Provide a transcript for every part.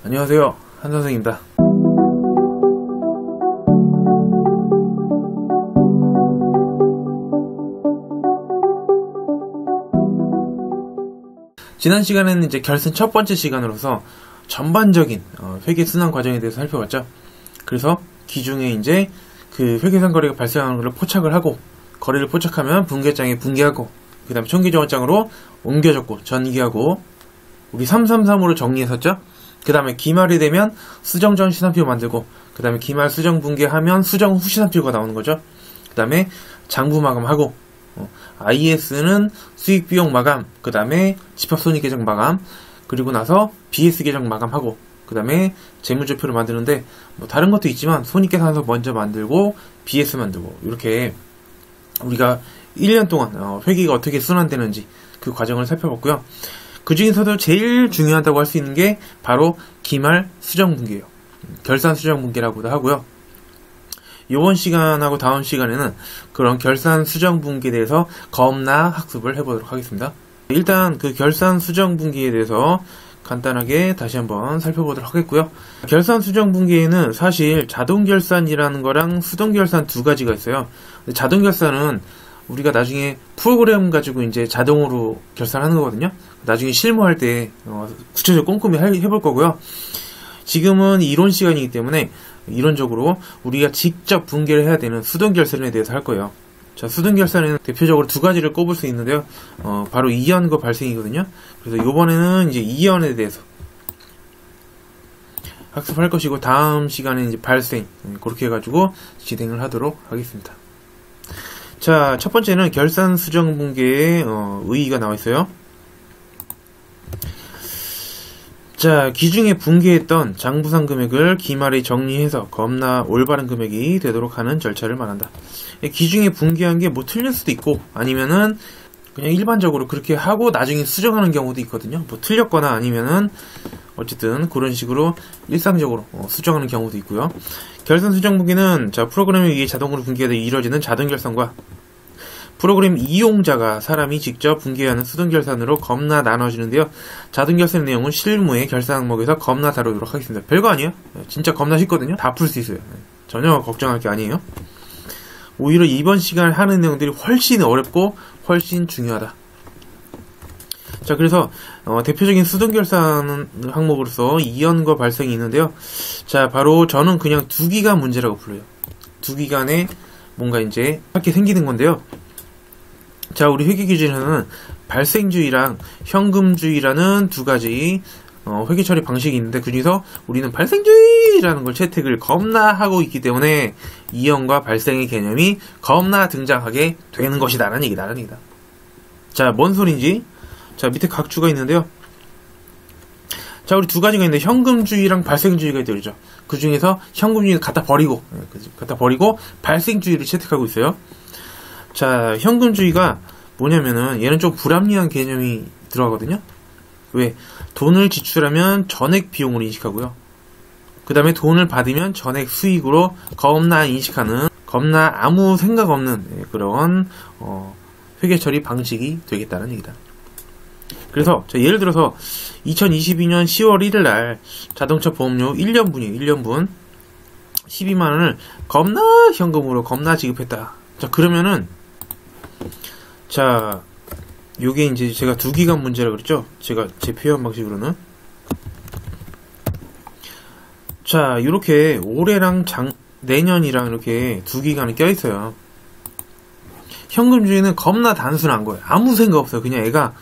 안녕하세요, 한선생입니다. 지난 시간에는 이제 결산 첫 번째 시간으로서 전반적인 회계 순환 과정에 대해서 살펴봤죠. 그래서 기중에 이제 그 회계상 거래가 발생하는 것을 포착을 하고, 거래를 포착하면 분계장에 분계하고, 그 다음에 총기정원장으로 옮겨줬고 전기하고, 우리 333으로 정리했었죠. 그 다음에 기말이 되면 수정전 시산표 만들고, 그 다음에 기말 수정 분계하면 수정 후 시산표가 나오는 거죠. 그 다음에 장부 마감하고, IS는 수익 비용 마감, 그 다음에 집합손익 계정 마감, 그리고 나서 BS 계정 마감하고, 그 다음에 재무제표를 만드는데 뭐 다른 것도 있지만 손익계산서 먼저 만들고 BS 만들고, 이렇게 우리가 1년 동안 회계가 어떻게 순환되는지 그 과정을 살펴봤고요. 그 중에서도 제일 중요하다고 할 수 있는 게 바로 기말 수정분계예요. 결산 수정분계라고도 하고요. 이번 시간하고 다음 시간에는 그런 결산 수정분계에 대해서 겁나 학습을 해보도록 하겠습니다. 일단 그 결산 수정분계에 대해서 간단하게 다시 한번 살펴보도록 하겠고요. 결산 수정분계에는 사실 자동결산이라는 거랑 수동결산 두 가지가 있어요. 자동결산은 우리가 나중에 프로그램 가지고 이제 자동으로 결산하는 거거든요. 나중에 실무할 때 구체적으로 꼼꼼히 해볼 거고요. 지금은 이론 시간이기 때문에 이론적으로 우리가 직접 분계를 해야 되는 수동결산에 대해서 할 거예요. 자, 수동결산에는 대표적으로 두 가지를 꼽을 수 있는데요. 바로 이연과 발생이거든요. 그래서 이번에는 이제 이연에 대해서 학습할 것이고, 다음 시간에는 이제 발생, 그렇게 해가지고 진행을 하도록 하겠습니다. 자, 첫 번째는 결산 수정 분계의 의의가 나와 있어요. 자, 기중에 분계했던 장부상 금액을 기말에 정리해서 겁나 올바른 금액이 되도록 하는 절차를 말한다. 기중에 분계한 게 뭐 틀릴 수도 있고, 아니면은 그냥 일반적으로 그렇게 하고 나중에 수정하는 경우도 있거든요. 뭐 틀렸거나 아니면은 어쨌든 그런 식으로 일상적으로 수정하는 경우도 있고요. 결산 수정 분계는 자, 프로그램에 의해 자동으로 분계가 이루어지는 자동결산과 프로그램 이용자가 사람이 직접 분계하는 수동결산으로 겁나 나눠지는데요. 자동결산 내용은 실무의 결산 항목에서 겁나 다루도록 하겠습니다. 별거 아니에요. 진짜 겁나 쉽거든요. 다 풀 수 있어요. 전혀 걱정할 게 아니에요. 오히려 이번 시간에 하는 내용들이 훨씬 어렵고 훨씬 중요하다. 자, 그래서 대표적인 수동결산 항목으로서 이연과 발생이 있는데요. 자, 바로 저는 그냥 두기간 문제라고 불러요. 두기간에 뭔가 이제 하게 생기는 건데요. 자, 우리 회계기준에는 발생주의랑 현금주의라는 두 가지 회계 처리 방식이 있는데, 그 중에서 우리는 발생주의라는 걸 채택을 겁나 하고 있기 때문에 이연과 발생의 개념이 겁나 등장하게 되는 것이다라는 얘기다. 자, 뭔 소린지. 자, 밑에 각주가 있는데요. 자, 우리 두 가지가 있는데 현금주의랑 발생주의가 있죠. 그 중에서 현금주의를 갖다 버리고 발생주의를 채택하고 있어요. 자, 현금주의가 뭐냐면은 얘는 좀 불합리한 개념이 들어가거든요. 왜? 돈을 지출하면 전액 비용으로 인식하고요. 그 다음에 돈을 받으면 전액 수익으로 겁나 인식하는, 겁나 아무 생각 없는 그런 회계 처리 방식이 되겠다는 얘기다. 그래서 자, 예를 들어서 2022년 10월 1일 날 자동차 보험료 1년분이에요. 1년분 12만원을 겁나 현금으로 겁나 지급했다. 자, 그러면은 자, 요게 이제 제가 두기간 문제라고 그랬죠? 제 표현 방식으로는. 자, 이렇게 올해랑 내년이랑 이렇게 두기간이 껴있어요. 현금주의는 겁나 단순한 거예요. 아무 생각 없어요. 그냥 애가,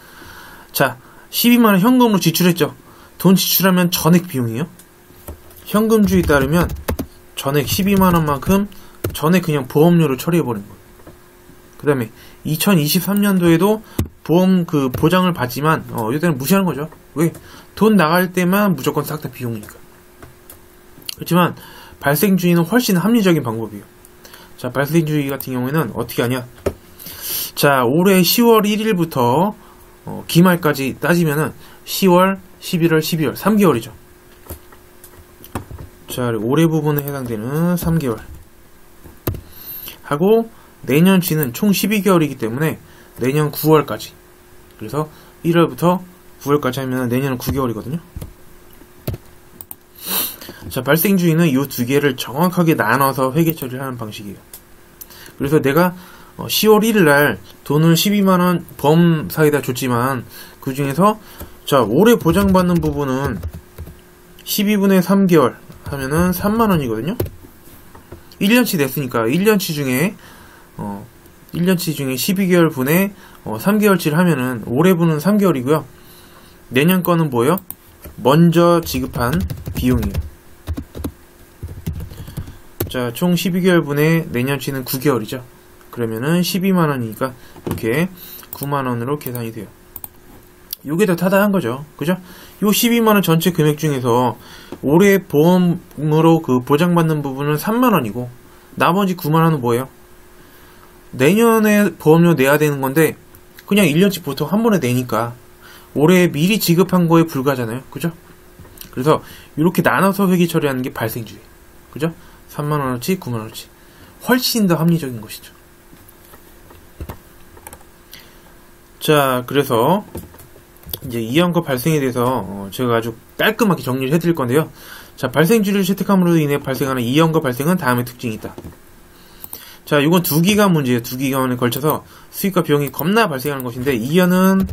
자, 12만원 현금으로 지출했죠? 돈 지출하면 전액 비용이에요? 현금주의 따르면 전액 12만원만큼 전액 그냥 보험료로 처리해버린 거예요. 그 다음에 2023년도에도 보험 그 보장을 받지만 이때는 무시하는 거죠. 왜? 돈 나갈 때만 무조건 싹 다 비용이니까. 그렇지만 발생주의는 훨씬 합리적인 방법이에요. 자, 발생주의 같은 경우에는 어떻게 하냐. 자, 올해 10월 1일부터 기말까지 따지면은 10월, 11월, 12월 3개월이죠. 자, 올해 부분에 해당되는 3개월 하고, 내년 쥐는 총 12개월이기 때문에 내년 9월까지. 그래서 1월부터 9월까지 하면 내년은 9개월이거든요. 자, 발생주의는 이 두 개를 정확하게 나눠서 회계 처리를 하는 방식이에요. 그래서 내가 10월 1일 날 돈을 12만원 범사에다 줬지만 그 중에서 자, 올해 보장받는 부분은 12분의 3개월 하면은 3만원이거든요. 1년치 냈으니까 1년치 중에 12개월 분에 3개월치를 하면은 올해 분은 3개월이고요. 내년 거는 뭐예요? 먼저 지급한 비용이에요. 자, 총 12개월 분에 내년치는 9개월이죠. 그러면은 12만원이니까 이렇게 9만원으로 계산이 돼요. 요게 더 타당한 거죠. 그죠? 요 12만원 전체 금액 중에서 올해 보험으로 그 보장받는 부분은 3만원이고 나머지 9만원은 뭐예요? 내년에 보험료 내야 되는 건데 그냥 1년치 보통 한 번에 내니까 올해 미리 지급한 거에 불과하잖아요. 그죠? 그래서 이렇게 나눠서 회계 처리하는 게 발생주의. 그죠? 3만원어치, 9만원어치. 훨씬 더 합리적인 것이죠. 자, 그래서 이제 이연거 발생에 대해서 제가 아주 깔끔하게 정리를 해드릴 건데요. 자, 발생주의를 채택함으로 인해 발생하는 이연거 발생은 다음의 특징이 있다. 자, 이건 두 기간 문제예요. 두 기간에 걸쳐서 수익과 비용이 겁나 발생하는 것인데, 이연은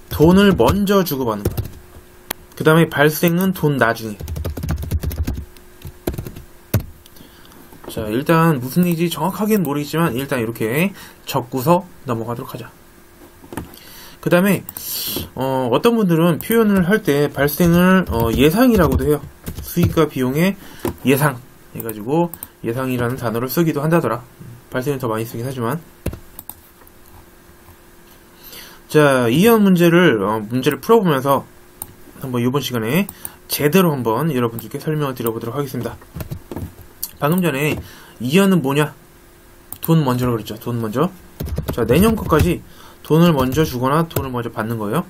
돈을 먼저 주고받는 거예요. 그 다음에 발생은 돈 나중에. 자, 일단 무슨 일인지 정확하게는 모르겠지만 일단 이렇게 적고서 넘어가도록 하자. 그 다음에 어떤 분들은 표현을 할 때 발생을 예상이라고도 해요. 수익과 비용의 예상 해가지고 예상이라는 단어를 쓰기도 한다더라. 발생을 더 많이 쓰긴 하지만. 자, 이연 문제를 풀어보면서 한번 이번 시간에 제대로 한번 여러분들께 설명을 드려보도록 하겠습니다. 방금 전에 이연은 뭐냐? 돈 먼저라고 그랬죠. 돈 먼저. 자, 내년 거까지 돈을 먼저 주거나 돈을 먼저 받는 거예요.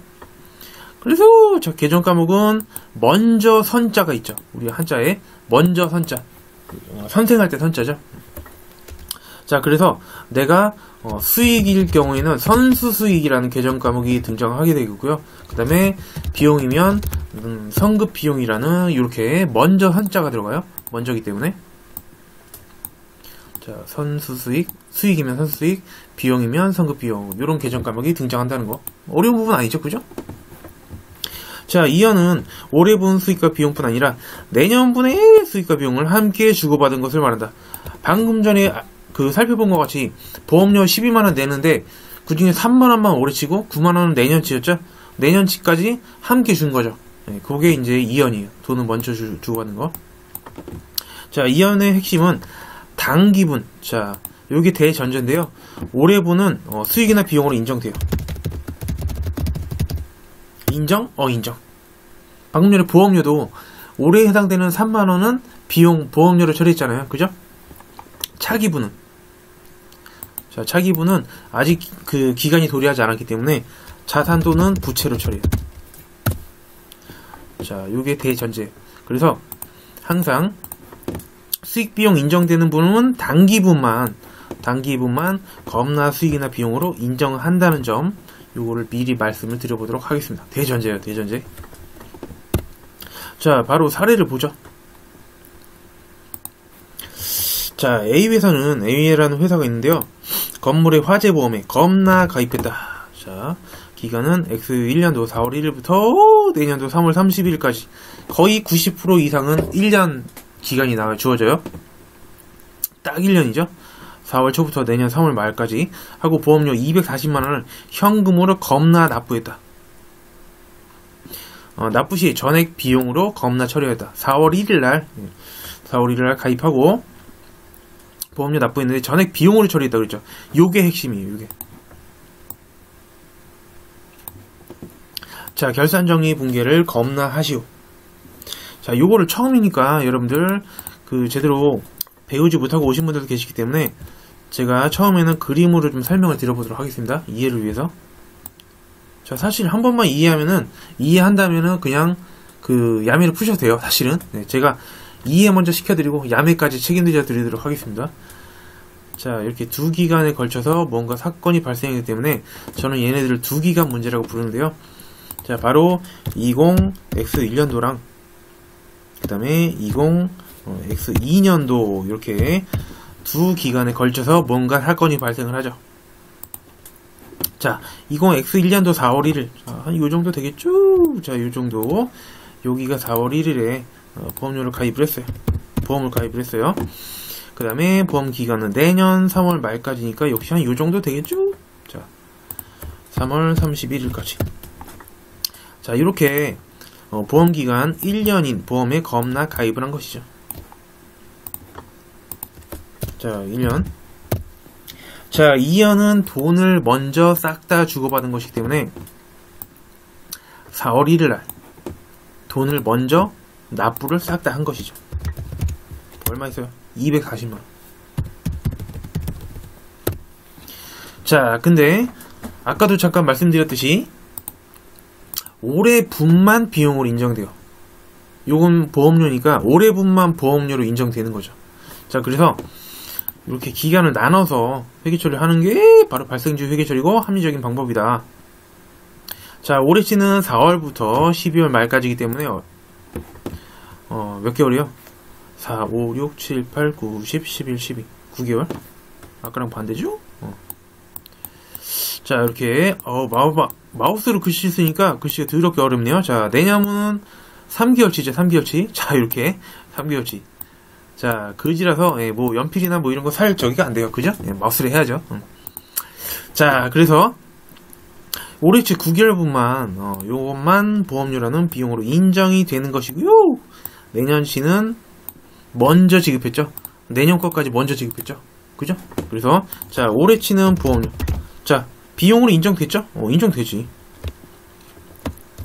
그래서 자, 계정 과목은 먼저 선자가 있죠. 우리 한자에 먼저 선자. 선생할 때 선자죠. 자, 그래서 내가 수익일 경우에는 선수수익이라는 계정 과목이 등장하게 되고요. 그 다음에 비용이면 성급 비용이라는 이렇게 먼저 선자가 들어가요. 먼저기 때문에. 자, 선수수익, 수익이면 선수수익, 비용이면 성급비용, 이런 계정 과목이 등장한다는 거. 어려운 부분 아니죠, 그죠? 자, 이연은 올해 분 수익과 비용뿐 아니라 내년분의 수익과 비용을 함께 주고받은 것을 말한다. 방금 전에 살펴본 것 같이 보험료 12만원 내는데 그 중에 3만원만 올해 치고 9만원은 내년치였죠? 내년치까지 함께 준 거죠. 네, 그게 이제 이연이에요. 돈은 먼저 주고받는 거. 자, 이연의 핵심은 당기분. 자, 요게 대전제인데요. 올해분은 수익이나 비용으로 인정돼요. 인정? 인정. 방금 전에 보험료도 올해에 해당되는 3만원은 보험료로 처리했잖아요. 그죠? 차기분은. 자, 차기분은 아직 그 기간이 도래하지 않았기 때문에 자산도는 부채로 처리해요. 자, 요게 대전제. 그래서 항상 수익 비용 인정되는 분은 단기분만 겁나 수익이나 비용으로 인정한다는 점, 요거를 미리 말씀을 드려보도록 하겠습니다. 대전제예요, 대전제. 자, 바로 사례를 보죠. 자, A라는 회사가 있는데요. 건물의 화재보험에 겁나 가입했다. 자, 기간은 X1년도 4월 1일부터 내년도 3월 30일까지 거의 90% 이상은 1년 기간이 주어져요. 딱 1년이죠. 4월 초부터 내년 3월 말까지 하고 보험료 240만원을 현금으로 겁나 납부했다. 납부 시 전액 비용으로 겁나 처리했다. 4월 1일날 가입하고 보험료 납부했는데 전액 비용으로 처리했다 그랬죠. 요게 핵심이에요. 요게. 자, 결산정리 붕괴를 겁나 하시오. 자, 요거를 처음이니까 여러분들 제대로 배우지 못하고 오신 분들도 계시기 때문에 제가 처음에는 그림으로 좀 설명을 드려보도록 하겠습니다. 이해를 위해서. 자, 사실 한 번만 이해한다면은 그냥 야매를 푸셔도 돼요. 사실은. 네, 제가 이해 먼저 시켜드리고 야매까지 책임져 드리도록 하겠습니다. 자, 이렇게 두 기간에 걸쳐서 뭔가 사건이 발생하기 때문에 저는 얘네들을 두 기간 문제라고 부르는데요. 자, 바로 20X1년도랑 그 다음에 20X2년도 이렇게 두 기간에 걸쳐서 뭔가 사건이 발생을 하죠. 자, 20X1년도 4월 1일. 한 요 정도 되겠죠? 자, 요 정도. 여기가 4월 1일에 보험료를 가입을 했어요. 보험을 가입을 했어요. 그 다음에 보험 기간은 내년 3월 말까지니까 역시 한 요 정도 되겠죠? 자, 3월 31일까지. 자, 이렇게 보험 기간 1년인 보험에 겁나 가입을 한 것이죠. 자, 1년. 자, 2년은 돈을 먼저 싹 다 주고받은 것이기 때문에 4월 1일날 돈을 먼저 납부를 싹 다 한 것이죠. 얼마 있어요? 240만원. 자, 근데 아까도 잠깐 말씀드렸듯이 올해 분만 비용으로 인정돼요. 요건 보험료니까 올해 분만 보험료로 인정되는 거죠. 자, 그래서 이렇게 기간을 나눠서 회계처리를 하는 게 바로 발생주 회계처리고 합리적인 방법이다. 자, 올해치는 4월부터 12월 말까지이기 때문에 몇 개월이요? 4, 5, 6, 7, 8, 9, 10, 11, 12 9개월? 아까랑 반대죠? 자, 이렇게 마우스로 글씨 쓰니까 글씨가 더럽게 어렵네요. 자, 내년은 3개월치죠. 3개월치. 자, 이렇게 3개월치. 자, 글씨라서 뭐 연필이나 뭐 이런 거 살 저기가 안 돼요. 그죠? 마우스로 해야죠. 자, 그래서 올해치 9개월분만 요것만 보험료라는 비용으로 인정이 되는 것이고요. 내년치는 먼저 지급했죠. 내년 것까지 먼저 지급했죠. 그죠? 그래서 자, 올해치는 보험료. 자, 비용으로 인정됐죠? 인정되지.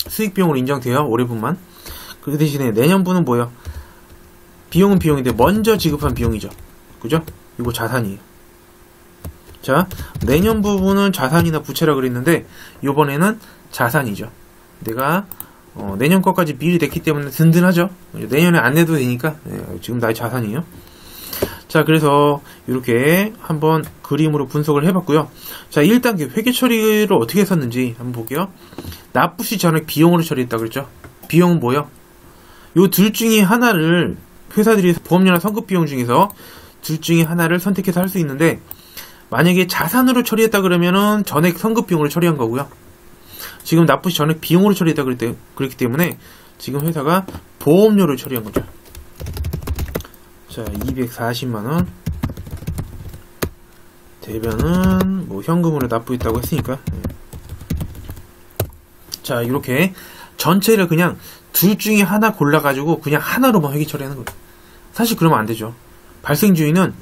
수익비용으로 인정돼요. 올해분만. 그 대신에 내년분은 뭐예요? 비용은 비용인데 먼저 지급한 비용이죠. 그죠? 이거 자산이에요. 자, 내년 부분은 자산이나 부채라 그랬는데 요번에는 자산이죠. 내가 내년 것까지 미리 냈기 때문에 든든하죠. 내년에 안 내도 되니까 지금 나의 자산이에요. 자, 그래서 이렇게 한번 그림으로 분석을 해봤고요. 자, 1단계 회계 처리를 어떻게 했었는지 한번 볼게요. 납부 시 전액 비용으로 처리했다 그랬죠. 비용은 뭐예요? 요 둘 중에 하나를 회사들이 보험료나 선급 비용 중에서 둘 중에 하나를 선택해서 할 수 있는데 만약에 자산으로 처리했다 그러면은 전액 선급 비용으로 처리한 거고요. 지금 납부 시 전액 비용으로 처리했다 그랬기 때문에 지금 회사가 보험료를 처리한 거죠. 자, 240만원 대변은 뭐 현금으로 납부했다고 했으니까. 자, 이렇게 전체를 그냥 둘 중에 하나 골라가지고 그냥 하나로만 회계 처리하는 거예요. 사실 그러면 안 되죠. 발생주의는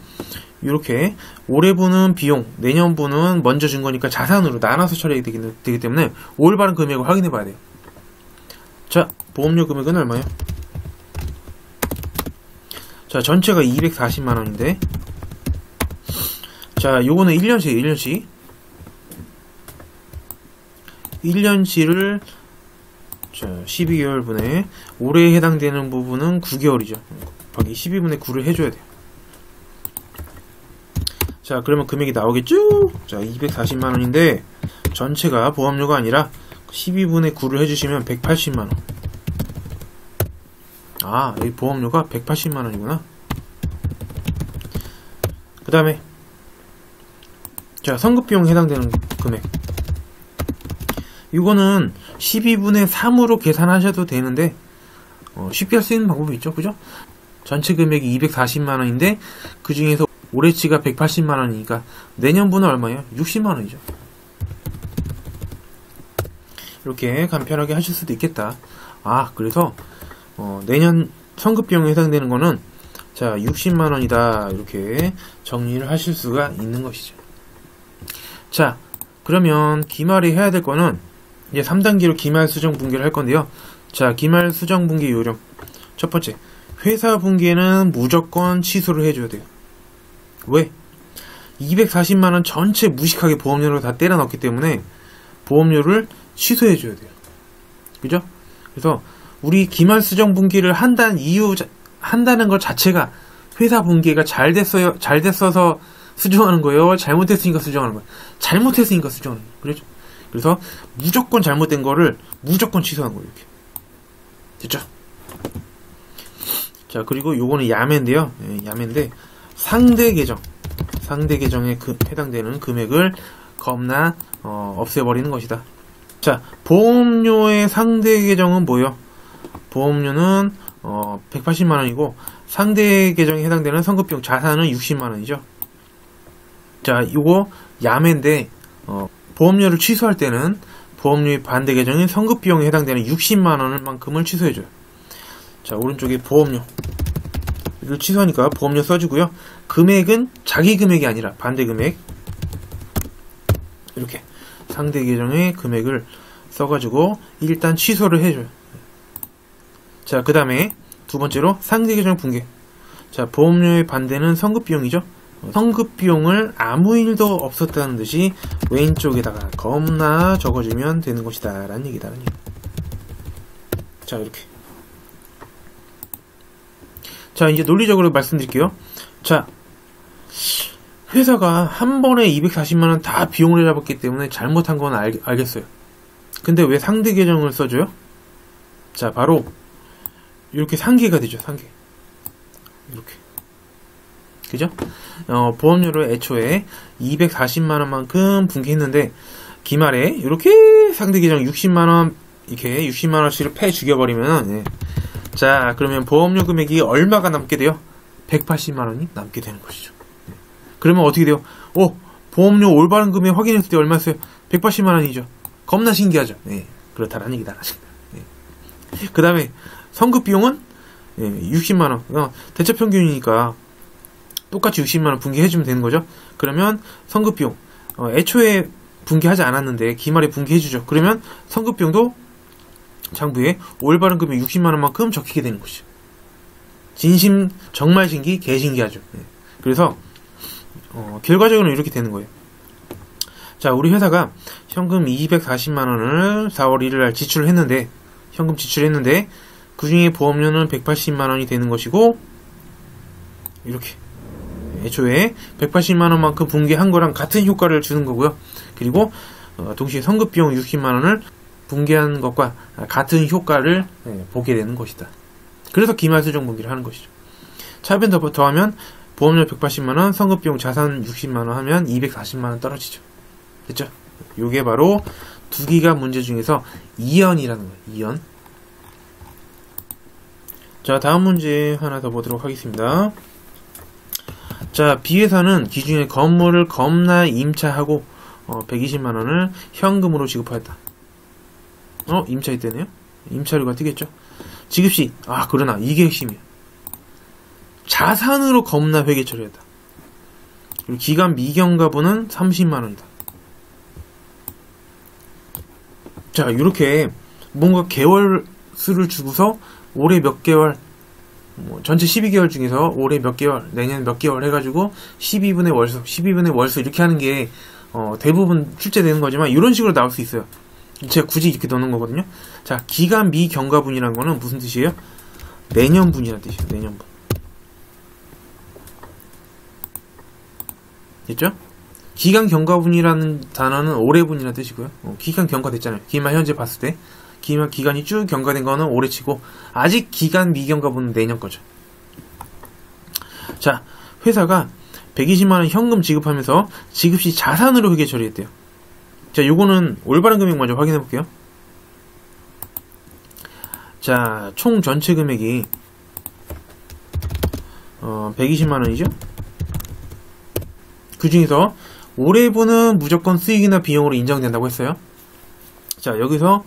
이렇게 올해분은 비용, 내년분은 먼저 준 거니까 자산으로 나눠서 처리하게 되기 때문에 올바른 금액을 확인해 봐야 돼요. 자, 보험료 금액은 얼마예요? 자, 전체가 240만원인데 자, 요거는 1년치 1년치를 자, 12개월분에 올해에 해당되는 부분은 9개월이죠. 곱하기 12분의 9를 해줘야 돼요. 자, 그러면 금액이 나오겠죠? 자, 240만원인데 전체가 보험료가 아니라 12분의 9를 해주시면 180만원. 아, 여기 보험료가 180만원이구나. 그 다음에 자, 선급비용 해당되는 금액 이거는 12분의 3으로 계산하셔도 되는데 쉽게 할 수 있는 방법이 있죠. 그죠? 전체 금액이 240만원인데 그 중에서 올해치가 180만원이니까 내년분은 얼마예요? 60만원이죠. 이렇게 간편하게 하실 수도 있겠다. 아, 그래서 내년 선급비용에 해당되는 거는 자, 60만원이다 이렇게 정리를 하실 수가 있는 것이죠. 자, 그러면 기말에 해야 될 거는 이제 3단계로 기말 수정 분기를 할 건데요. 자, 기말 수정 분기 요령. 첫 번째, 회사 분기에는 무조건 취소를 해줘야 돼요. 왜? 240만원 전체 무식하게 보험료로 다 때려 넣기 때문에 보험료를 취소해줘야 돼요. 그죠? 그래서 우리 기말 수정 분기를 한다는 것 자체가 회사 분기가 잘 됐어서 수정하는 거예요? 잘못했으니까 수정하는 거예요? 잘못했으니까 수정하는 거예요. 그렇죠? 그래서 무조건 잘못된 거를 무조건 취소하는 거예요. 이렇게. 됐죠? 자, 그리고 요거는 야매인데요. 예, 야매인데 상대 계정에 해당되는 금액을 겁나 없애버리는 것이다. 자, 보험료의 상대 계정은 뭐예요? 보험료는 180만원이고 상대 계정에 해당되는 선급비용 자산은 60만원이죠. 자, 요거 야매인데 보험료를 취소할 때는 보험료의 반대 계정인 선급비용에 해당되는 60만원만큼을 취소해줘요. 자, 오른쪽에 보험료 이걸 취소하니까 보험료 써주고요. 금액은 자기 금액이 아니라 반대 금액, 이렇게 상대 계정의 금액을 써가지고 일단 취소를 해줘요. 자, 그 다음에 두 번째로 상대 계정 붕괴. 자, 보험료의 반대는 선급비용이죠. 선급비용을 아무 일도 없었다는 듯이 왼쪽에다가 겁나 적어주면 되는 것이다 라는 얘기다. 자, 이렇게. 자, 이제 논리적으로 말씀드릴게요. 자, 회사가 한 번에 240만원 다 비용을 잡았기 때문에 잘못한 건 알겠어요. 근데 왜 상대 계정을 써줘요? 자, 바로 이렇게 상계가 되죠. 상계. 이렇게. 그죠? 보험료를 애초에 240만원만큼 붕괴했는데 기말에 이렇게 상대 계정 60만원 이렇게 60만원씩을 패 죽여버리면 예. 자, 그러면 보험료 금액이 얼마가 남게 돼요? 180만원이 남게 되는 것이죠. 예. 그러면 어떻게 돼요? 보험료 올바른 금액 확인했을 때 얼마였어요? 180만원이죠. 겁나 신기하죠. 예. 그렇다라는 얘기다. 예. 그 다음에 선급비용은 60만원. 대체평균이니까 똑같이 60만원 붕괴해주면 되는 거죠. 그러면 선급비용 애초에 붕괴하지 않았는데 기말에 붕괴해주죠. 그러면 선급비용도 장부에 올바른 금액 60만원만큼 적히게 되는 것이죠. 진심 정말 개신기하죠. 네. 그래서 결과적으로는 이렇게 되는 거예요. 자, 우리 회사가 현금 240만원을 4월 1일날 지출을 했는데 현금 지출했는데 그 중에 보험료는 180만원이 되는 것이고 이렇게 애초에 180만원만큼 붕괴한 거랑 같은 효과를 주는 거고요. 그리고 동시에 선급비용 60만원을 붕괴한 것과 같은 효과를 보게 되는 것이다. 그래서 기말수정 분기를 하는 것이죠. 차변 더하면 보험료 180만원, 선급비용 자산 60만원 하면 240만원 떨어지죠. 됐죠? 요게 바로 두 기가 문제 중에서 2연이라는 거예요. 2연. 자, 다음 문제 하나 더 보도록 하겠습니다. 자, B회사는 기중에 건물을 겁나 임차하고 120만원을 현금으로 지급하였다. 임차했대네요. 임차료가 뜨겠죠. 지급시, 그러나 이게 핵심이야. 자산으로 겁나 회계 처리했다. 그리고 기간 미경과분은 30만원이다. 자, 이렇게 뭔가 개월 수를 주고서 올해 몇 개월, 전체 12개월 중에서 올해 몇 개월, 내년 몇 개월 해가지고 12분의 월수, 12분의 월수 이렇게 하는 게 대부분 출제되는 거지만 이런 식으로 나올 수 있어요. 제가 굳이 이렇게 넣는 거거든요. 자, 기간 미경과분이라는 거는 무슨 뜻이에요? 내년분이라는 뜻이에요. 내년분. 됐죠? 기간 경과분이라는 단어는 올해분이라는 뜻이고요. 기간 경과됐잖아요. 기말 현재 봤을 때 기간이 쭉 경과된 거는 올해치고 아직 기간 미경과분은 내년 거죠. 자, 회사가 120만원 현금 지급하면서 지급시 자산으로 회계 처리했대요. 자, 요거는 올바른 금액 먼저 확인해 볼게요. 자, 총 전체 금액이 120만원이죠. 그 중에서 올해분은 무조건 수익이나 비용으로 인정된다고 했어요. 자, 여기서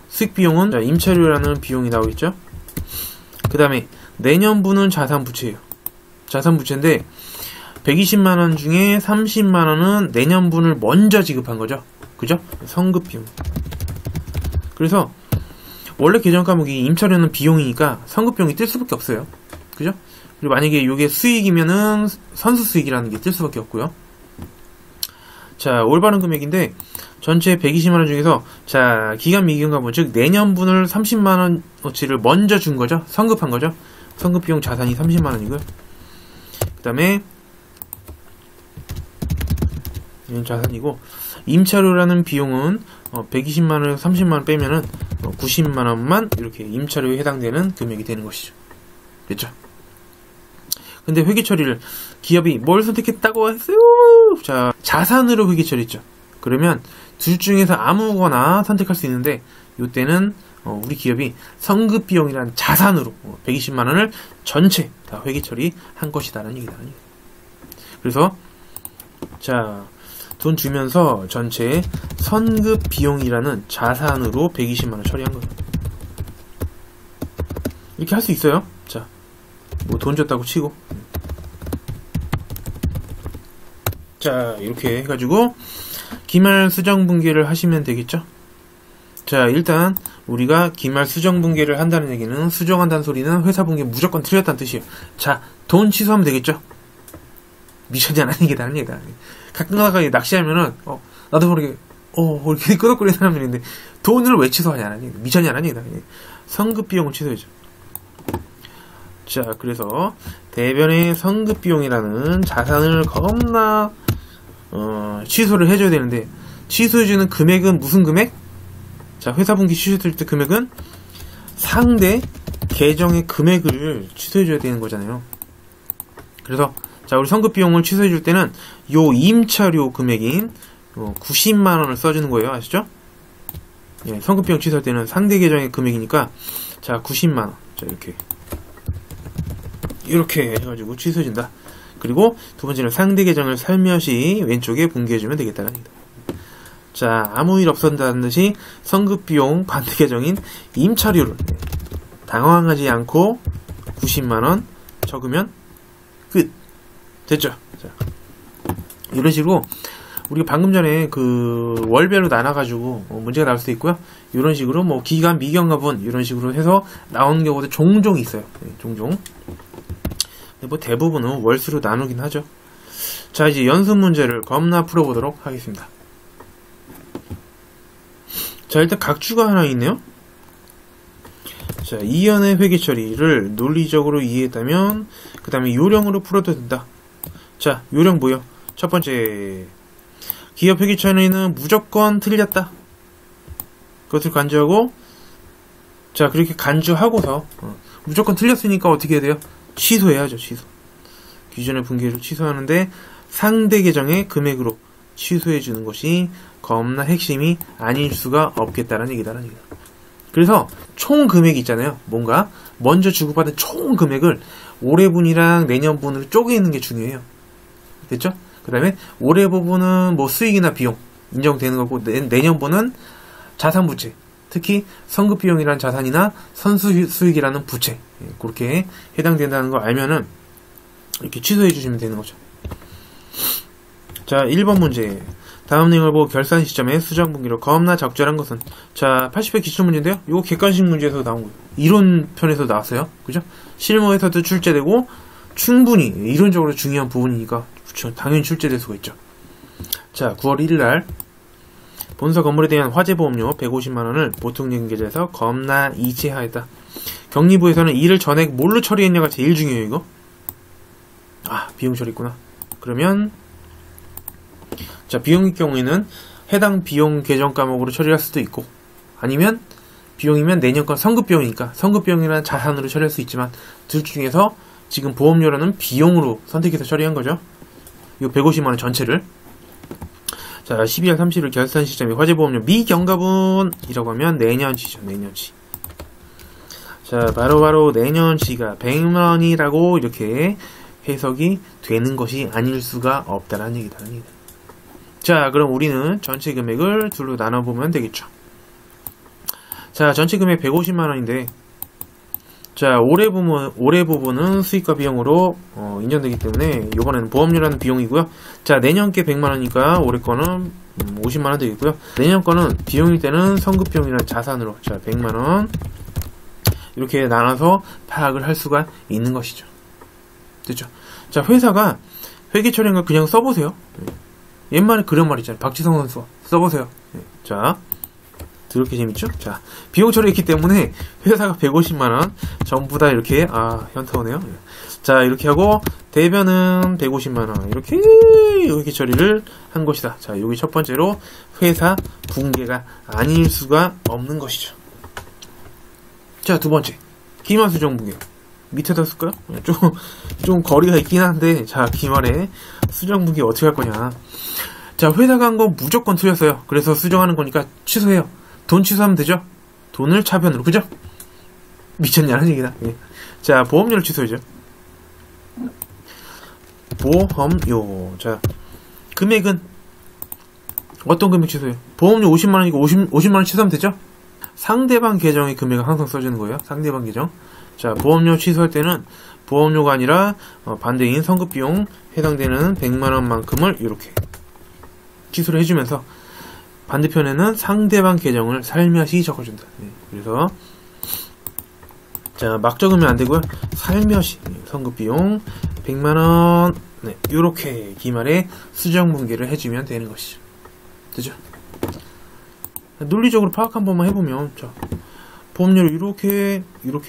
수익 비용은 임차료라는 비용이 나오겠죠. 그 다음에 내년분은 자산부채예요. 자산부채인데 120만원 중에 30만원은 내년분을 먼저 지급한 거죠. 그죠? 선급비용. 그래서 원래 계정 과목이 임차료는 비용이니까 선급비용이 뜰 수밖에 없어요. 그죠? 그리고 만약에 이게 수익이면은 선수수익이라는 게 뜰 수밖에 없고요. 자, 올바른 금액인데 전체 120만원 중에서 자, 기간 미경과분, 즉 내년분을 30만원어치를 먼저 준 거죠. 선급한 거죠. 선급비용 자산이 30만원이고요. 그 다음에 이건 자산이고 임차료라는 비용은 120만원에서 30만원 빼면은 90만원만 이렇게 임차료에 해당되는 금액이 되는 것이죠. 됐죠? 근데 회계 처리를 기업이 뭘 선택했다고 했어요? 자, 자산으로 회계 처리했죠. 그러면 둘 중에서 아무거나 선택할 수 있는데 이때는 우리 기업이 성급 비용이라는 자산으로 120만 원을 전체 다 회계 처리한 것이다라는 얘기다. 그래서 자, 돈 주면서 전체 선급 비용이라는 자산으로 120만 원 처리한 거예요. 이렇게 할 수 있어요. 자, 뭐 돈 줬다고 치고. 자, 이렇게 해가지고 기말 수정분기를 하시면 되겠죠. 자, 일단 우리가 기말 수정분기를 한다는 얘기는, 수정한다는 소리는 회사 분기 무조건 틀렸다는 뜻이에요. 자, 돈 취소하면 되겠죠. 미쳤냐는 얘기다는 얘기다. 가끔가다 낚시하면은 나도 모르게 이렇게 끄덕거리는 사람들이 있는데 돈을 왜 취소하냐는 얘기, 미쳤냐는 얘기다. 성급 비용을 취소해줘. 자, 그래서 대변의 성급 비용이라는 자산을 겁나 취소를 해줘야 되는데, 취소해주는 금액은 무슨 금액? 자, 회사 분기 취소했을 때 금액은 상대 계정의 금액을 취소해줘야 되는 거잖아요. 그래서 자, 우리 성급 비용을 취소해줄 때는 요 임차료 금액인 90만 원을 써주는 거예요. 아시죠? 예, 성급 비용 취소할 때는 상대 계정의 금액이니까, 자, 90만 원. 자, 이렇게 해가지고 취소해준다. 그리고 두 번째는 상대 계정을 살며시 왼쪽에 분기해주면 되겠다는 얘기다. 자, 아무 일 없었다는 듯이 성급 비용 반대 계정인 임차료를 당황하지 않고 90만 원 적으면 끝. 됐죠? 자, 이런 식으로 우리가 방금 전에 그 월별로 나눠가지고 문제가 나올 수도 있고요. 이런 식으로 뭐 기간, 미경과분 이런 식으로 해서 나오는 경우도 종종 있어요. 네, 종종. 근데 뭐 대부분은 월수로 나누긴 하죠. 자, 이제 연습 문제를 겁나 풀어보도록 하겠습니다. 자, 일단 각주가 하나 있네요. 자, 이연의 회계 처리를 논리적으로 이해했다면 그 다음에 요령으로 풀어도 된다. 자, 요령 뭐요? 첫 번째, 기업 회계 처리는 무조건 틀렸다. 그것을 간주하고, 자, 그렇게 간주하고서 무조건 틀렸으니까 어떻게 해야 돼요? 취소해야죠. 취소. 기존의 분기를 취소하는데 상대 계정의 금액으로 취소해주는 것이 겁나 핵심이 아닐 수가 없겠다라는 얘기다라는 얘기다. 그래서 총 금액이 있잖아요. 뭔가 먼저 주고받은 총 금액을 올해분이랑 내년분으로 쪼개는 게 중요해요. 됐죠? 그 다음에 올해 부분은 뭐 수익이나 비용 인정되는 거고, 내년분은 자산 부채, 특히 성급 비용이라는 자산이나 선수 수익이라는 부채, 그렇게 해당된다는 걸 알면은 이렇게 취소해 주시면 되는 거죠. 자, 1번 문제. 다음 내용을 보고 결산 시점에 수정 분기로 겁나 적절한 것은, 자, 80회 기출 문제인데요. 이거 객관식 문제에서 나온 거예요. 이론 편에서 나왔어요. 그죠? 실무에서도 출제되고 충분히 이론적으로 중요한 부분이니까 그쵸, 당연히 출제될 수가 있죠. 자, 9월 1일날 본사 건물에 대한 화재보험료 150만원을 보통예금 계좌에서 겁나 이체하였다. 경리부에서는 이를 전액 뭘로 처리했냐가 제일 중요해요. 이거 비용 처리했구나. 그러면 자, 비용일 경우에는 해당 비용 계정 과목으로 처리할 수도 있고, 아니면 비용이면 내년건 성급비용이니까 성급비용이라는 자산으로 처리할 수 있지만, 둘 중에서 지금 보험료라는 비용으로 선택해서 처리한 거죠. 이 150만원 전체를. 자, 12월 30일 결산 시점에 화재보험료 미경과분이라고 하면 내년치죠. 내년치. 자, 바로 내년치가 100만원이라고 이렇게 해석이 되는 것이 아닐 수가 없다라는 얘기다. 자, 그럼 우리는 전체 금액을 둘로 나눠보면 되겠죠. 자, 전체 금액 150만원인데, 자, 올해 부분은 수익과 비용으로 인정되기 때문에 이번에는 보험료라는 비용이고요. 자, 내년 게 100만원이니까 올해 거는 50만원 되겠고요. 내년 거는 비용일 때는 성급비용이라는 자산으로, 자, 100만원 이렇게 나눠서 파악을 할 수가 있는 것이죠. 됐죠? 자, 회사가 회계처리한 걸 그냥 써보세요. 옛말에 그런 말 있잖아요. 박지성 선수 써보세요. 자, 그렇게 재밌죠? 자, 비용 처리했기 때문에 회사가 150만원 전부 다 이렇게, 현타 오네요. 자, 이렇게 하고 대변은 150만원 이렇게 처리를 한 것이다. 자, 여기 첫 번째로 회사 붕괴가 아닐 수가 없는 것이죠. 자, 두 번째, 기말수정 붕괴. 밑에다 쓸까요? 좀 거리가 있긴 한데, 자, 기말에 수정분기 어떻게 할 거냐. 자, 회사가 한 거 무조건 틀렸어요. 그래서 수정하는 거니까 취소해요. 돈 취소하면 되죠? 돈을 차변으로, 그죠? 미쳤냐는 얘기다. 예. 자, 보험료를 취소해죠. 보험료. 자, 금액은 어떤 금액 취소해요? 보험료 50만원이고 50만원 취소하면 되죠? 상대방 계정의 금액은 항상 써주는 거예요. 상대방 계정. 자, 보험료 취소할 때는 보험료가 아니라 반대인 성급비용 해당되는 100만원만큼을 이렇게 취소를 해주면서 반대편에는 상대방 계정을 살며시 적어준다. 네, 그래서 자, 막 적으면 안되고요. 살며시 성급비용 100만원 네, 요렇게 기말에 수정분기를 해주면 되는 것이죠. 되죠? 논리적으로 파악 한 번만 해보면, 자, 보험료를 이렇게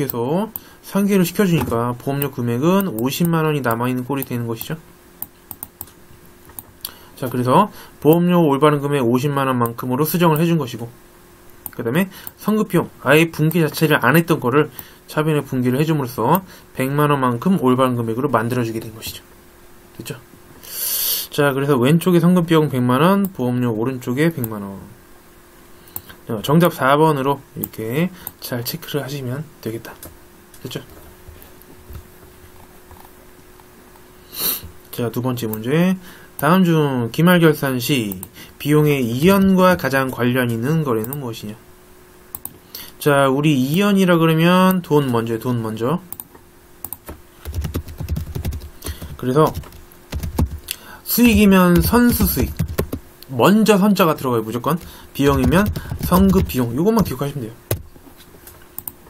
해서 상계를 시켜주니까 보험료 금액은 50만원이 남아있는 꼴이 되는 것이죠. 자, 그래서 보험료 올바른 금액 50만원만큼으로 수정을 해준 것이고, 그 다음에 성급비용, 아예 분기 자체를 안 했던 거를 차변에 분기를 해줌으로써 100만원만큼 올바른 금액으로 만들어주게 된 것이죠. 됐죠? 자, 그래서 왼쪽에 성급비용 100만원, 보험료 오른쪽에 100만원. 정답 4번으로 이렇게 잘 체크를 하시면 되겠다. 됐죠? 자, 두 번째 문제. 다음 중 기말결산 시 비용의 이연과 가장 관련 있는 거래는 무엇이냐? 자, 우리 이연이라 그러면 돈 먼저. 그래서 수익이면 선수수익. 먼저 선자가 들어가요, 무조건. 비용이면 성급비용. 요것만 기억하시면 돼요.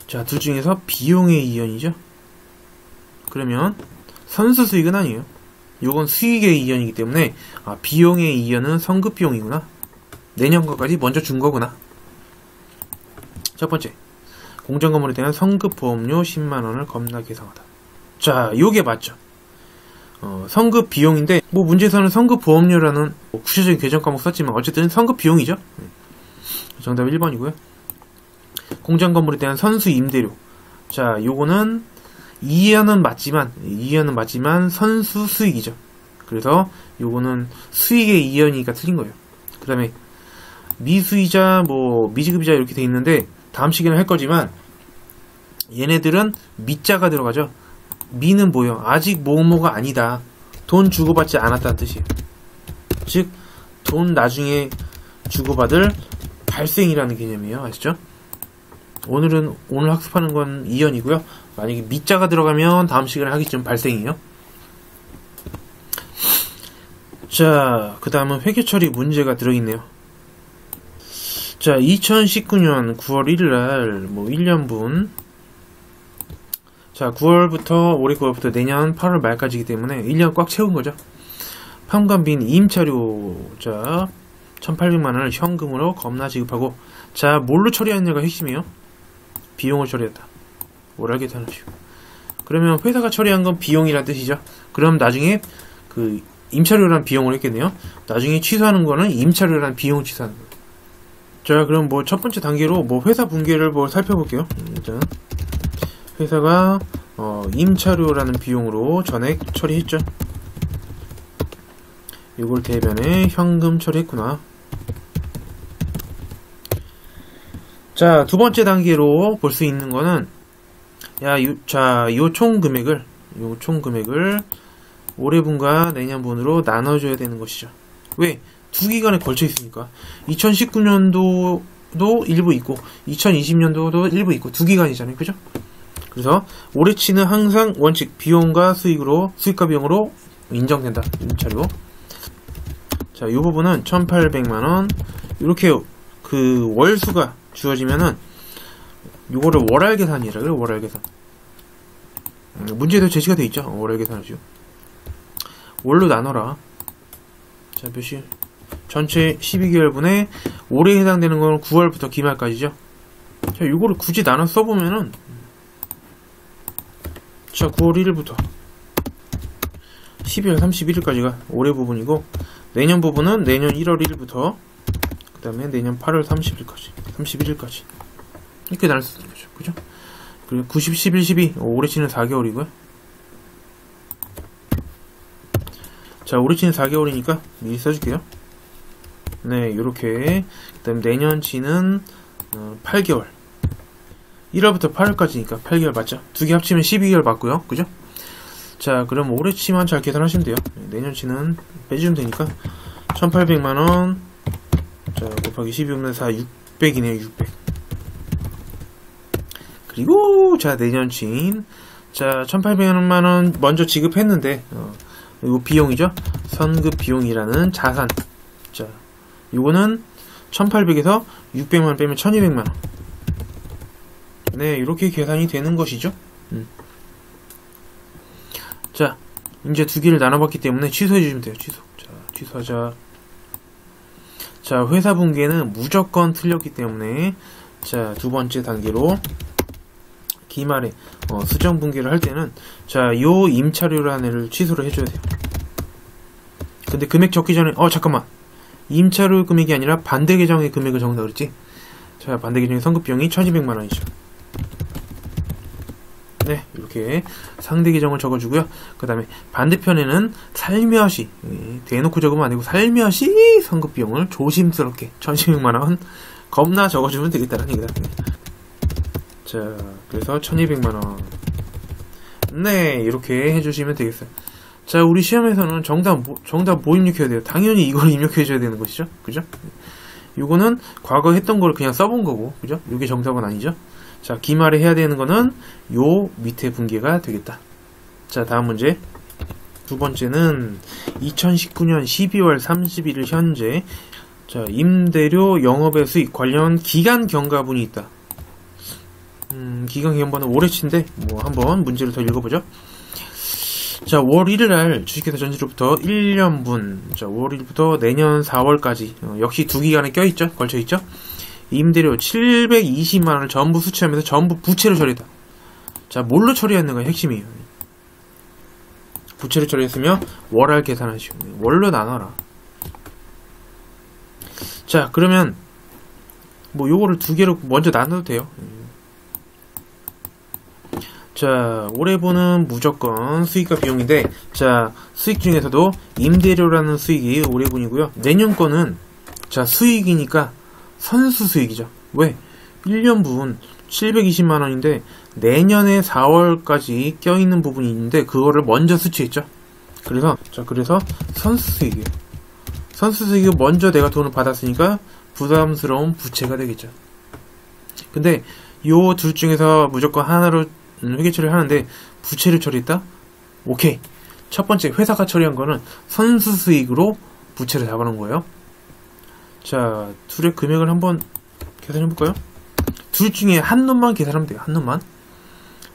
자, 둘 중에서 비용의 이연이죠. 그러면 선수수익은 아니에요. 요건 수익의 이연이기 때문에 비용의 이연은 성급비용이구나. 내년 거까지 먼저 준 거구나. 첫 번째, 공정건물에 대한 성급보험료 10만원을 겁나 계상하다. 자, 요게 맞죠. 성급 비용인데, 뭐 문제에서는 성급 보험료라는 구체적인 계정 과목 썼지만 어쨌든 성급 비용이죠. 정답 1번이고요. 공장 건물에 대한 선수 임대료. 자, 요거는 이해는 맞지만 선수 수익이죠. 그래서 요거는 수익의 이연이니까 틀린 거예요. 그 다음에 미수이자 뭐 미지급이자 이렇게 돼 있는데 다음 시기는 할 거지만 얘네들은 미자가 들어가죠. 미는 뭐예요? 아직 뭐뭐가 아니다. 돈 주고받지 않았다는 뜻이에요. 즉, 돈 나중에 주고받을 발생이라는 개념이에요. 아시죠? 오늘 학습하는 건 이연이고요. 만약에 미자가 들어가면 다음 시간에 하기쯤 발생이에요. 자, 그 다음은 회계처리 문제가 들어있네요. 자, 2019년 9월 1일날 뭐 1년분 자, 올해 9월부터 내년 8월 말까지이기 때문에 1년 꽉 채운 거죠. 판관비인 임차료, 자, 1,800만원을 현금으로 겁나 지급하고, 자, 뭘로 처리하느냐가 핵심이에요. 비용을 처리했다. 오랄 계산하시오. 그러면 회사가 처리한 건 비용이란 뜻이죠. 그럼 나중에 그 임차료란 비용을 했겠네요. 나중에 취소하는 거는 임차료란 비용을 취소하는 거예요. 자, 그럼 뭐 첫 번째 단계로 뭐 회사 분기를 뭐 살펴볼게요. 일단. 회사가 임차료라는 비용으로 전액 처리했죠. 이걸 대변에 현금 처리했구나. 자, 두 번째 단계로 볼 수 있는 거는 요 총 금액을 올해분과 내년분으로 나눠줘야 되는 것이죠. 왜? 두 기간에 걸쳐 있으니까. 2019년도도 일부 있고 2020년도도 일부 있고 두 기간이잖아요. 그죠? 그래서 올해치는 항상 원칙 비용과 수익과 비용으로 인정된다. 임차료. 자, 이 부분은 1,800만원 이렇게 그 월수가 주어지면은 요거를 월할 계산이라 그래요. 월할 계산. 문제에도 제시가 돼 있죠. 월할 계산하죠. 월로 나눠라. 자, 몇시 전체 12개월분에 올해 해당되는 건 9월부터 기말까지죠. 자, 요거를 굳이 나눠 써보면은 자, 9월 1일부터 12월 31일까지가 올해 부분이고 내년 부분은 내년 1월 1일부터 그 다음에 내년 8월 31일까지 이렇게 나눌 수 있는 거죠. 그죠? 그리고 90, 11, 12. 오래 치는 4개월이고요. 자, 오래 치는 4개월이니까 미리 써줄게요. 네, 요렇게. 그 다음에 내년치는 8개월. 1월부터 8월까지니까 8개월 맞죠? 두 개 합치면 12개월 맞고요. 그죠? 자, 그럼 올해치만 잘 계산하시면 돼요. 내년치는 빼주면 되니까 1800만원. 자, 곱하기 12분의 4, 600이네요. 600. 그리고 자, 내년치인 자, 1800만원 먼저 지급했는데 이거 비용이죠. 선급 비용이라는 자산. 자, 요거는 1800에서 600만원 빼면 1200만원. 네, 이렇게 계산이 되는 것이죠. 자, 이제 두 개를 나눠봤기 때문에 취소해주시면 돼요. 취소. 자, 취소하자. 자, 회사 분기에는 무조건 틀렸기 때문에 자, 두 번째 단계로 기말에 수정 분기를 할 때는 자, 요 임차료라는 애를 취소를 해줘야 돼요. 근데 금액 적기 전에 잠깐만, 임차료 금액이 아니라 반대 계정의 금액을 적는다 그랬지. 자, 반대 계정의 선급 비용이 1200만원이죠. 네, 이렇게 상대 계정을 적어주고요. 그 다음에 반대편에는 살며시, 대놓고 적으면 안되고 살며시 선급 비용을 조심스럽게 1200만원 겁나 적어주면 되겠다는 얘기다. 자, 그래서 1200만원. 네, 이렇게 해주시면 되겠어요. 자, 우리 시험에서는 정답 뭐 입력해야 돼요? 당연히 이걸 입력해줘야 되는 것이죠. 그죠? 요거는 과거 했던 걸 그냥 써본 거고, 그죠? 요게 정답은 아니죠? 자, 기말에 해야 되는 거는 요 밑에 분기가 되겠다. 자, 다음 문제. 두 번째는 2019년 12월 31일 현재 자, 임대료 영업의 수익 관련 기간 경과분이 있다. 기간 경과는 올해치인데 뭐 한번 문제를 더 읽어보죠. 자, 월 1일날 주식회사 전체로부터 1년분, 자, 월 1일부터 내년 4월까지 역시 두 기간에 껴있죠? 걸쳐있죠? 임대료 720만원을 전부 수취하면서 전부 부채로 처리했다. 자, 뭘로 처리했는가 핵심이에요. 부채로 처리했으며 월할 계산하시오. 월로 나눠라. 자, 그러면 뭐 요거를 두 개로 먼저 나눠도 돼요. 자, 올해 보는 무조건 수익과 비용인데, 자, 수익 중에서도 임대료라는 수익이 올해분이고요. 내년 거는 자, 수익이니까 선수 수익이죠. 왜? 1년분 720만원인데 내년에 4월까지 껴있는 부분이 있는데 그거를 먼저 수취했죠. 그래서 선수 수익이에요. 선수 수익을 먼저 내가 돈을 받았으니까 부담스러운 부채가 되겠죠. 근데 요 둘 중에서 무조건 하나로 회계 처리를 하는데 부채를 처리했다? 오케이. 첫 번째 회사가 처리한 거는 선수 수익으로 부채를 잡아놓은 거예요. 자, 둘의 금액을 한번 계산해볼까요? 둘 중에 한 놈만 계산하면 돼요. 한 놈만.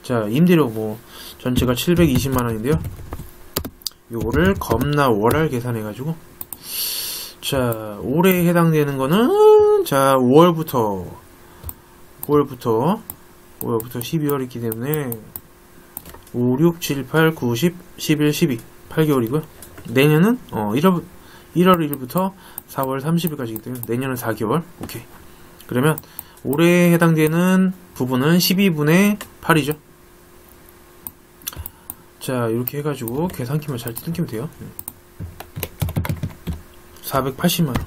자, 임대료 뭐 전체가 720만원인데요. 요거를 겁나 월할 계산해가지고 자, 올해 해당되는 거는 자, 5월부터 12월 있기 때문에 5, 6, 7, 8, 9, 10, 11, 12 8개월이고요. 내년은 1월 1일부터 4월 30일까지이기 때문에 내년은 4개월. 오케이. 그러면 올해 해당되는 부분은 12분의 8이죠. 자, 이렇게 해가지고 계산키만 잘 뜯기면 돼요. 480만원.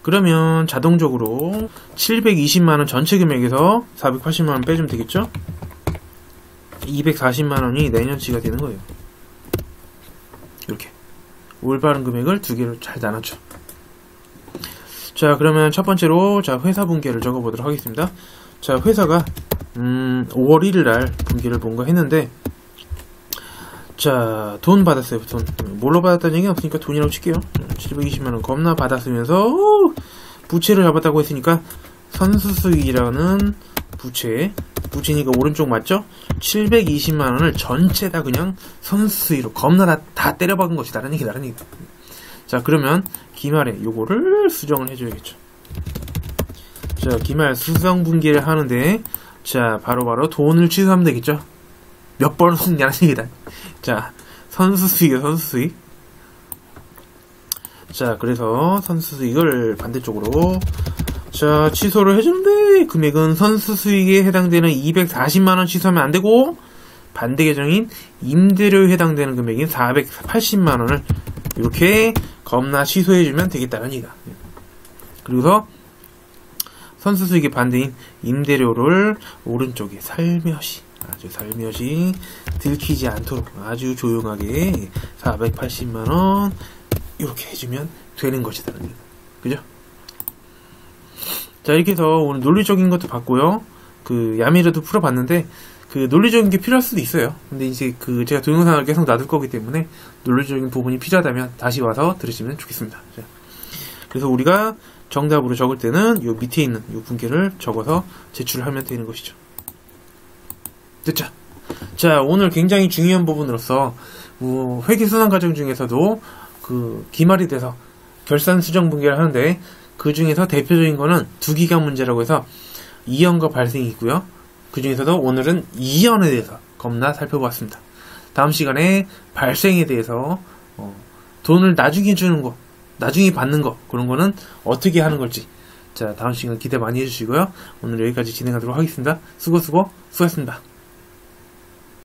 그러면 자동적으로 720만원 전체 금액에서 480만원 빼주면 되겠죠? 240만원이 내년치가 되는 거예요. 이렇게 올바른 금액을 두 개로 잘 나눴죠. 자, 그러면 첫 번째로 자, 회사 분기를 적어보도록 하겠습니다. 자, 회사가 5월 1일날 분기를 뭔가 했는데 자, 돈 받았어요. 돈. 뭘로 받았다는 얘기는 없으니까 돈이라고 칠게요. 720만원 겁나 받았으면서 부채를 잡았다고 했으니까 선수수익이라는 부채니까 오른쪽 맞죠? 720만원을 전체 다 그냥 선수수익으로 겁나 다 때려박은 것이 다른 얘기. 자, 그러면 기말에 요거를 수정을 해줘야겠죠. 자, 기말 수정 분기를 하는데 자, 바로 돈을 취소하면 되겠죠. 몇 번을 쓰냐는 얘기다. 자, 선수수익이에요. 선수수익. 자, 그래서 선수수익을 반대쪽으로 자, 취소를 해주는데 금액은 선수 수익에 해당되는 240만원 취소하면 안되고, 반대 계정인 임대료에 해당되는 금액인 480만원을 이렇게 겁나 취소해주면 되겠다는 얘기다. 그리고서 선수 수익의 반대인 임대료를 오른쪽에 아주 살며시 들키지 않도록 아주 조용하게 480만원 이렇게 해주면 되는 것이다. 그죠? 자, 이렇게 해서 오늘 논리적인 것도 봤고요. 그 야매로도 풀어봤는데 그 논리적인 게 필요할 수도 있어요. 근데 이제 그 제가 동영상을 계속 놔둘 거기 때문에 논리적인 부분이 필요하다면 다시 와서 들으시면 좋겠습니다. 자, 그래서 우리가 정답으로 적을 때는 요 밑에 있는 요 분계를 적어서 제출을 하면 되는 것이죠. 됐죠? 자, 오늘 굉장히 중요한 부분으로서 회계순환 과정 중에서도 그 기말이 돼서 결산 수정 분계를 하는데 그 중에서 대표적인 거는 두기가 문제라고 해서 이연과 발생이 있고요. 그 중에서도 오늘은 이연에 대해서 겁나 살펴보았습니다. 다음 시간에 발생에 대해서 돈을 나중에 주는 거, 나중에 받는 거, 그런 거는 어떻게 하는 걸지, 자, 다음 시간 기대 많이 해주시고요. 오늘 여기까지 진행하도록 하겠습니다. 수고했습니다.